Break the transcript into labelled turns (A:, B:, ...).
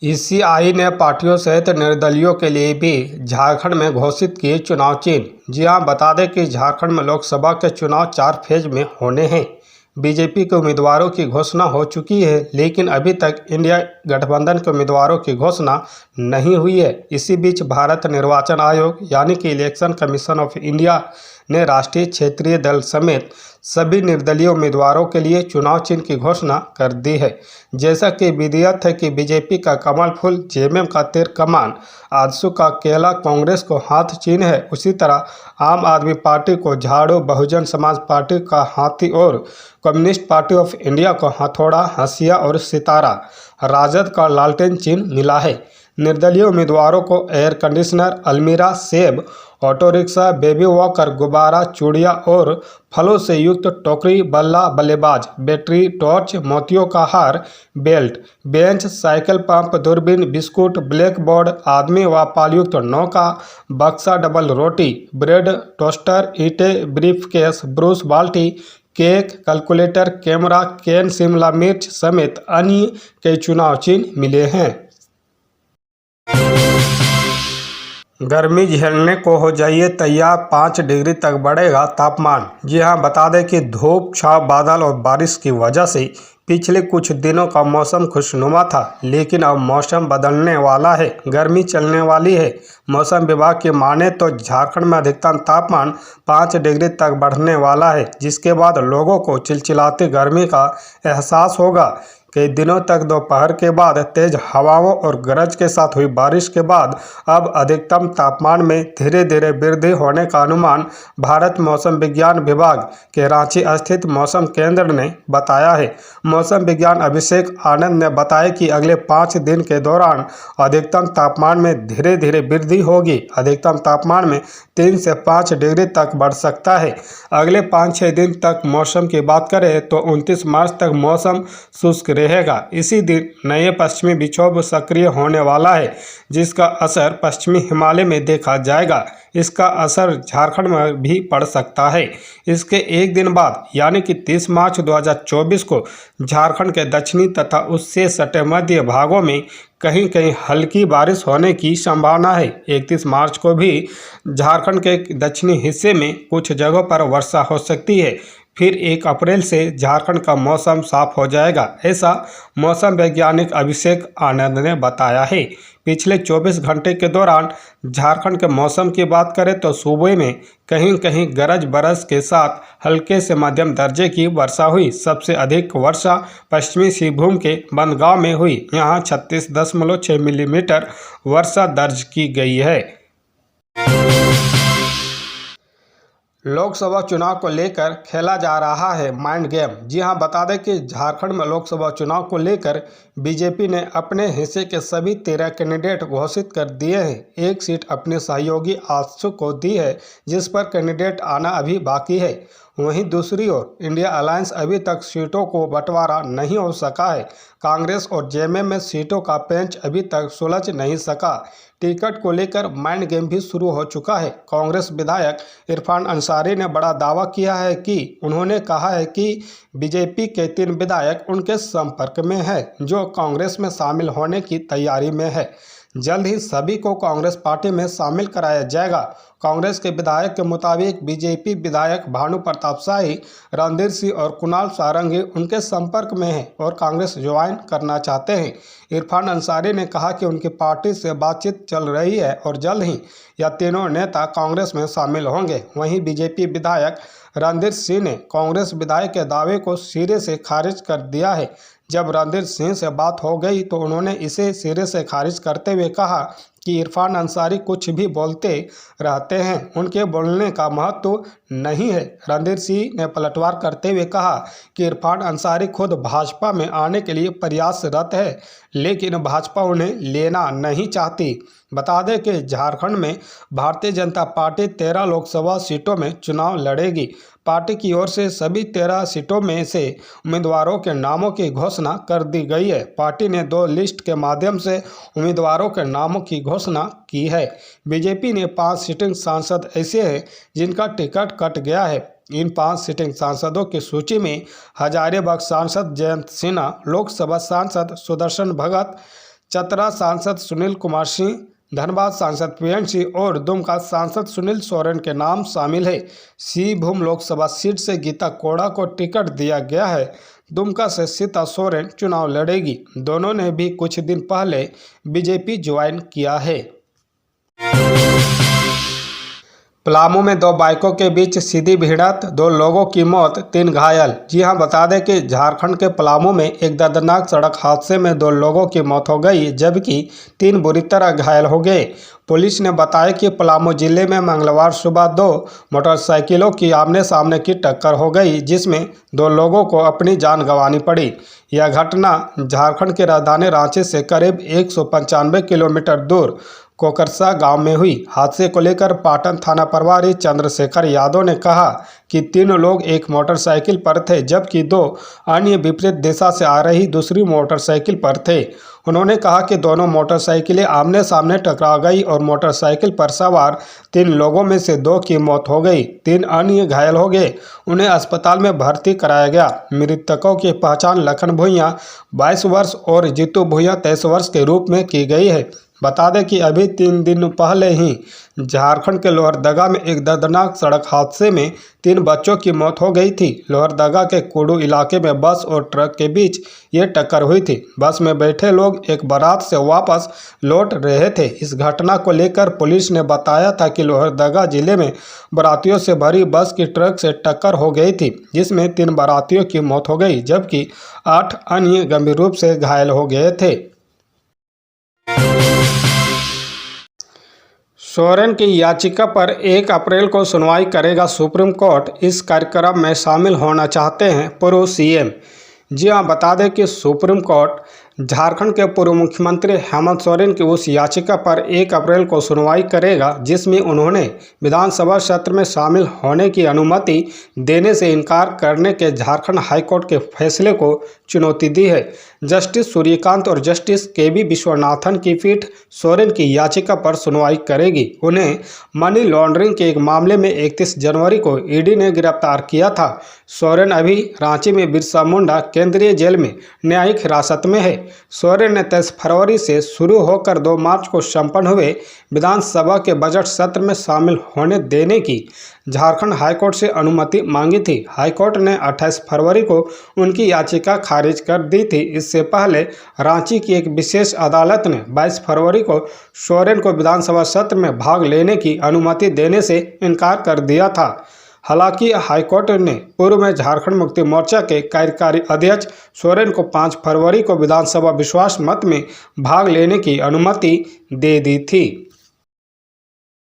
A: ECI ने पार्टियों सहित निर्दलीयों के लिए भी झारखंड में घोषित किए चुनाव चिन्ह। जी हां, बता दें कि झारखंड में लोकसभा के चुनाव 4 फेज में होने हैं। बीजेपी के उम्मीदवारों की घोषणा हो चुकी है, लेकिन अभी तक इंडिया गठबंधन के उम्मीदवारों की घोषणा नहीं हुई है। इसी बीच भारत निर्वाचन आयोग यानी कि इलेक्शन कमीशन ऑफ इंडिया ने राष्ट्रीय क्षेत्रीय दल समेत सभी निर्दलीय उम्मीदवारों के लिए चुनाव चिन्ह की घोषणा कर दी है। जैसा कि विदित है कि बीजेपी का कमल फूल, जेएमएम का तीर कमान, आजसू का केला कांग्रेस को हाथ चिन्ह है, उसी तरह आम आदमी पार्टी को झाड़ू, बहुजन समाज पार्टी का हाथी और कम्युनिस्ट पार्टी ऑफ इंडिया को हथौड़ा, हंसिया और सितारा, राजद का लालटेन चिन्ह मिला है। निर्दलीय उम्मीदवारों को एयर कंडीशनर, अलमीरा, सेब, ऑटो रिक्शा, बेबी वॉकर, गुब्बारा, चूड़ियाँ और फलों से युक्त टोकरी, बल्ला, बल्लेबाज, बैटरी, टॉर्च, मोतियों का हार, बेल्ट, बेंच, साइकिल पंप, दूरबीन, बिस्कुट, ब्लैक बोर्ड, आदमी व पालयुक्त नौका, बक्सा, डबल रोटी, ब्रेड, टोस्टर, ईंटें, ब्रीफकेस, ब्रूस बाल्टी, cake, calculator, camera, can Shimla मिर्च समेत अन्य कई चुनाव चिन्ह मिले हैं। गर्मी झेलने को हो जाइए तैयार, 5 डिग्री तक बढ़ेगा तापमान। जी हां, बता दें कि धूप, छाव, बादल और बारिश की वजह से पिछले कुछ दिनों का मौसम खुशनुमा था, लेकिन अब मौसम बदलने वाला है, गर्मी चलने वाली है। मौसम विभाग की माने तो झारखंड में अधिकतम तापमान 5 डिग्री तक बढ़ने वाला है, जिसके बाद लोगों को चिलचिलाती गर्मी का एहसास होगा। कई दिनों तक दोपहर के बाद तेज हवाओं और गरज के साथ हुई बारिश के बाद अब अधिकतम तापमान में धीरे धीरे वृद्धि होने का अनुमान भारत मौसम विज्ञान विभाग के रांची स्थित मौसम केंद्र ने बताया है। मौसम विज्ञान अभिषेक आनंद ने बताया कि अगले 5 दिन के दौरान अधिकतम तापमान में धीरे धीरे वृद्धि होगी। अधिकतम तापमान में 3 से 5 डिग्री तक बढ़ सकता है। अगले 5-6 दिन तक मौसम की बात करें तो 29 मार्च तक मौसम शुष्क रहेगा। इसी दिन नए पश्चिमी विक्षोभ सक्रिय होने वाला है, जिसका असर पश्चिमी हिमालय में देखा जाएगा। इसका असर झारखंड में भी पड़ सकता है। इसके एक दिन बाद यानी कि 30 मार्च 2024 को झारखंड के दक्षिणी तथा उससे सटे मध्य भागों में कहीं कहीं हल्की बारिश होने की संभावना है। 31 मार्च को भी झारखंड के दक्षिणी हिस्से में कुछ जगहों पर वर्षा हो सकती है। फिर 1 अप्रैल से झारखंड का मौसम साफ हो जाएगा, ऐसा मौसम वैज्ञानिक अभिषेक आनंद ने बताया है। पिछले 24 घंटे के दौरान झारखंड के मौसम की बात करें तो सूबे में कहीं कहीं गरज बरस के साथ हल्के से मध्यम दर्जे की वर्षा हुई। सबसे अधिक वर्षा पश्चिमी सिंहभूम के बंदगांव में हुई। यहाँ 36.6 मिलीमीटर वर्षा दर्ज की गई है। लोकसभा चुनाव को लेकर खेला जा रहा है माइंड गेम। जी हां, बता दें कि झारखंड में लोकसभा चुनाव को लेकर बीजेपी ने अपने हिस्से के सभी 13 कैंडिडेट घोषित कर दिए हैं। एक सीट अपने सहयोगी आजसू को दी है, जिस पर कैंडिडेट आना अभी बाकी है। वहीं दूसरी ओर इंडिया अलायंस अभी तक सीटों को बंटवारा नहीं हो सका है। कांग्रेस और जेएमएम में सीटों का पेंच अभी तक सुलझ नहीं सका। टिकट को लेकर माइंड गेम भी शुरू हो चुका है। कांग्रेस विधायक इरफान अंसारी ने बड़ा दावा किया है कि उन्होंने कहा है कि बीजेपी के 3 विधायक उनके संपर्क में हैं, जो कांग्रेस में शामिल होने की तैयारी में है। जल्द ही सभी को कांग्रेस पार्टी में शामिल कराया जाएगा। कांग्रेस के विधायक के मुताबिक बीजेपी विधायक भानु प्रताप शाही, रणधीर सिंह और कुणाल सारंगी उनके संपर्क में हैं और कांग्रेस ज्वाइन करना चाहते हैं। इरफान अंसारी ने कहा कि उनकी पार्टी से बातचीत चल रही है और जल्द ही यह तीनों नेता कांग्रेस में शामिल होंगे। वहीं बीजेपी विधायक रणधीर सिंह ने कांग्रेस विधायक के दावे को सिरे से खारिज कर दिया है। जब रणधीर सिंह से बात हो गई तो उन्होंने इसे सिरे से खारिज करते हुए कहा कि इरफान अंसारी कुछ भी बोलते रहते हैं, उनके बोलने का महत्व नहीं है। रणधीर सिंह ने पलटवार करते हुए कहा कि इरफान अंसारी खुद भाजपा में आने के लिए प्रयासरत है, लेकिन भाजपा उन्हें लेना नहीं चाहती। बता दें कि झारखंड में भारतीय जनता पार्टी 13 लोकसभा सीटों में चुनाव लड़ेगी। पार्टी की ओर से सभी 13 सीटों में से उम्मीदवारों के नामों की घोषणा कर दी गई है। पार्टी ने 2 लिस्ट के माध्यम से उम्मीदवारों के नामों की घोषणा की है। बीजेपी ने 5 सिटिंग सांसद ऐसे हैं जिनका टिकट कट गया है। इन 5 सिटिंग सांसदों की सूची में हजारीबाग सांसद जयंत सिन्हा, लोकसभा सांसद सुदर्शन भगत, चतरा सांसद सुनील कुमार सिंह, धनबाद सांसद पीएन सिंह और दुमका सांसद सुनील सोरेन के नाम शामिल है। सिंहभूम लोकसभा सीट से गीता कोड़ा को टिकट दिया गया है। दुमका से सीता सोरेन चुनाव लड़ेगी। दोनों ने भी कुछ दिन पहले बीजेपी ज्वाइन किया है। पलामू में दो बाइकों के बीच सीधी भिड़ंत, 2 लोगों की मौत, 3 घायल। जी हां, बता दें कि झारखंड के पलामू में एक दर्दनाक सड़क हादसे में 2 लोगों की मौत हो गई, जबकि 3 बुरी तरह घायल हो गए। पुलिस ने बताया कि पलामू जिले में मंगलवार सुबह 2 मोटरसाइकिलों की आमने सामने की टक्कर हो गई, जिसमें 2 लोगों को अपनी जान गंवानी पड़ी। यह घटना झारखंड की राजधानी रांची से करीब 195 किलोमीटर दूर कोकरसा गांव में हुई। हादसे को लेकर पाटन थाना प्रभारी चंद्रशेखर यादव ने कहा कि 3 लोग एक मोटरसाइकिल पर थे, जबकि 2 अन्य विपरीत दिशा से आ रही दूसरी मोटरसाइकिल पर थे। उन्होंने कहा कि दोनों मोटरसाइकिलें आमने सामने टकरा गई और मोटरसाइकिल पर सवार 3 लोगों में से 2 की मौत हो गई, 3 अन्य घायल हो गए। उन्हें अस्पताल में भर्ती कराया गया। मृतकों की पहचान लखन भुइयां 22 वर्ष और जीतू भुइयां 23 वर्ष के रूप में की गई है। बता दें कि अभी 3 दिन पहले ही झारखंड के लोहरदगा में एक दर्दनाक सड़क हादसे में 3 बच्चों की मौत हो गई थी। लोहरदगा के कुडू इलाके में बस और ट्रक के बीच ये टक्कर हुई थी। बस में बैठे लोग एक बारात से वापस लौट रहे थे। इस घटना को लेकर पुलिस ने बताया था कि लोहरदगा जिले में बारातियों से भरी बस की ट्रक से टक्कर हो गई थी, जिसमें 3 बारातियों की मौत हो गई, जबकि 8 अन्य गंभीर रूप से घायल हो गए थे। सोरेन की याचिका पर 1 अप्रैल को सुनवाई करेगा सुप्रीम कोर्ट। इस कार्यक्रम में शामिल होना चाहते हैं पूर्व सीएम। जी हां, बता दें कि सुप्रीम कोर्ट झारखंड के पूर्व मुख्यमंत्री हेमंत सोरेन की उस याचिका पर 1 अप्रैल को सुनवाई करेगा, जिसमें उन्होंने विधानसभा सत्र में शामिल होने की अनुमति देने से इनकार करने के झारखंड हाईकोर्ट के फैसले को चुनौती दी है। जस्टिस सूर्यकांत और जस्टिस केबी विश्वनाथन की पीठ सोरेन की याचिका पर सुनवाई करेगी। उन्हें मनी लॉन्ड्रिंग के एक मामले में 31 जनवरी को ईडी ने गिरफ्तार किया था। सोरेन अभी रांची में बिरसा मुंडा केंद्रीय जेल में न्यायिक हिरासत में है। सोरेन ने 23 फरवरी से शुरू होकर 2 मार्च को संपन्न हुए विधानसभा के बजट सत्र में शामिल होने देने की झारखंड हाईकोर्ट से अनुमति मांगी थी। हाईकोर्ट ने 28 फरवरी को उनकी याचिका खारिज कर दी थी। इससे पहले रांची की एक विशेष अदालत ने 22 फरवरी को सोरेन को विधानसभा सत्र में भाग लेने की अनुमति देने से इनकार कर दिया था। हालांकि हाईकोर्ट ने पूर्व में झारखंड मुक्ति मोर्चा के कार्यकारी अध्यक्ष सोरेन को 5 फरवरी को विधानसभा विश्वास मत में भाग लेने की अनुमति दे दी थी।